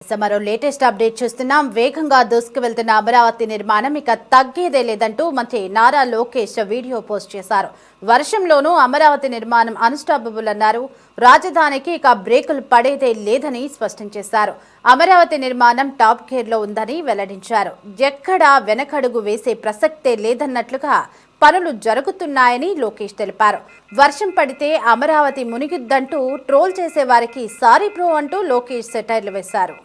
మరో latest update చూస్తున్నాం. వేగంగా దూసుకు వెళ్తున్న అమరావతి నిర్మాణం ఇక తగ్గేదే లేదంటూ మంత్రి నారా లోకేష్ వీడియో పోస్ట్ చేశారు. వర్షంలోనూ అమరావతి నిర్మాణం అన్స్టాపబుల్ అన్నారు. రాజధానికి ఇక బ్రేకులు పడేదే లేదని స్పష్టం చేశారు. అమరావతి నిర్మాణం టాప్ గేర్ లో ఉందని వెల్లడించారు. ఎక్కడా వెనకడుగు వేసే ప్రసక్తే లేదన్నట్లుగా పనులు జరుగుతున్నాయని లోకేష్ తెలిపారు. వర్షం పడితే అమరావతి మునిగిద్దంటూ ట్రోల్ చేసే వారికి సారీ బ్రో అంటూ లోకేష్ సెటైర్లు వేశారు.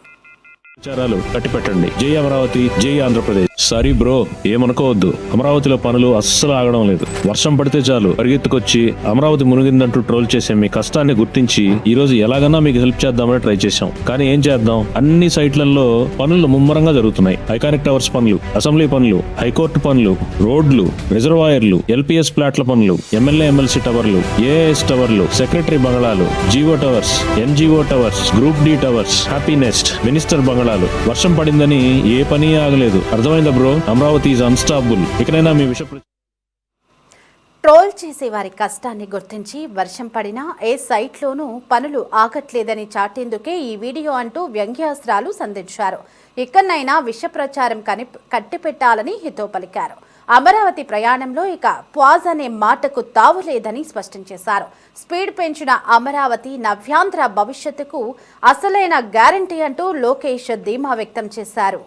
విచారాలు కట్టిపెట్టండి. జై అమరావతి, జై ఆంధ్రప్రదేశ్. సారీ బ్రో, ఏమనుకోవద్దు. అమరావతిలో పనులు అస్సలు ఆగడం లేదు. వర్షం పడితే చాలు పరిగెత్తుకొచ్చి అమరావతి మునిగిందంటూ ట్రోల్ చేసే మీ కష్టాన్ని గుర్తించి ఈ రోజు ఎలాగన్నా మీకు హెల్ప్ చేద్దామని ట్రై చేశాం. కానీ ఏం చేద్దాం, అన్ని సైట్లలో పనులు ముమ్మరంగా జరుగుతున్నాయి. ఐకానిక్ టవర్స్ పనులు, అసెంబ్లీ పనులు, హైకోర్టు పనులు, రోడ్లు, రిజర్వాయర్లు, ఎల్పీఎస్ ప్లాట్ల పనులు, ఎమ్మెల్యే ఎమ్మెల్సీ టవర్లు, ఏఎస్ టవర్లు, సెక్రటరీ బంగళాలు, GO towers, NGO towers, group D towers, Happy Nest, minister బంగళాలు. వర్షం పడిందని ఏ పని ఆగలేదు. అర్థమైందా బ్రో? Amaravati is unstoppable. ఇకనైనా మీ విషయం ట్రోల్ చేసే వారి కష్టాన్ని గుర్తించి వర్షం పడినా ఏ సైట్లోనూ పనులు ఆగట్లేదని చాటేందుకే ఈ వీడియో అంటూ వ్యంగ్యాస్త్రాలు సంధించారు. ఇకనైనా విష ప్రచారం కట్టిపెట్టాలని హితో పలికారు. అమరావతి ప్రయాణంలో ఇక పాజ్ అనే మాటకు తావులేదని స్పష్టం చేశారు. స్పీడ్ పెంచిన అమరావతి నవ్యాంధ్ర భవిష్యత్తుకు అసలైన గ్యారంటీ అంటూ లోకేష్ ధీమా వ్యక్తం చేశారు.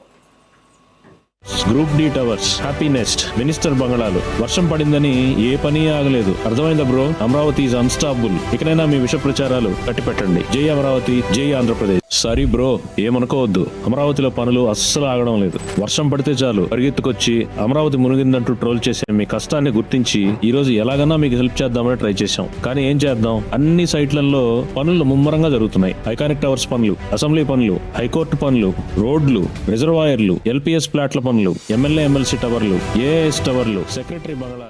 Group D towers, Happy Nest, minister బంగళాలు. వర్షం పడిందని ఏ పని ఆగలేదు. అర్థమైందా బ్రో? Amaravati is unstoppable. ఇకనైనా మీ విష ప్రచారాలు కట్టిపెట్టండి. జై అమరావతి, జై ఆంధ్రప్రదేశ్. సారీ బ్రో, ఏమనుకోవద్దు. అమరావతిలో పనులు అస్సలు ఆగడం లేదు. వర్షం పడితే చాలు పరిగెత్తుకొచ్చి అమరావతి మునిగిందంటూ ట్రోల్ చేసే మీ కష్టాన్ని గుర్తించి ఈ రోజు ఎలాగన్నా మీకు హెల్ప్ చేద్దామని ట్రై చేశాం. కానీ ఏం చేద్దాం, అన్ని సైట్లలో పనులు ముమ్మరంగా జరుగుతున్నాయి. ఐకానిక్ టవర్స్ పనులు, అసెంబ్లీ పనులు, హైకోర్టు పనులు, రోడ్లు, రిజర్వాయర్లు, ఎల్పీఎస్ ప్లాట్ల పనులు, ఎమ్మెల్యే ఎమ్మెల్సీ టవర్లు, ఏఎస్ టవర్లు, సెక్రటరీ బంగళాలు.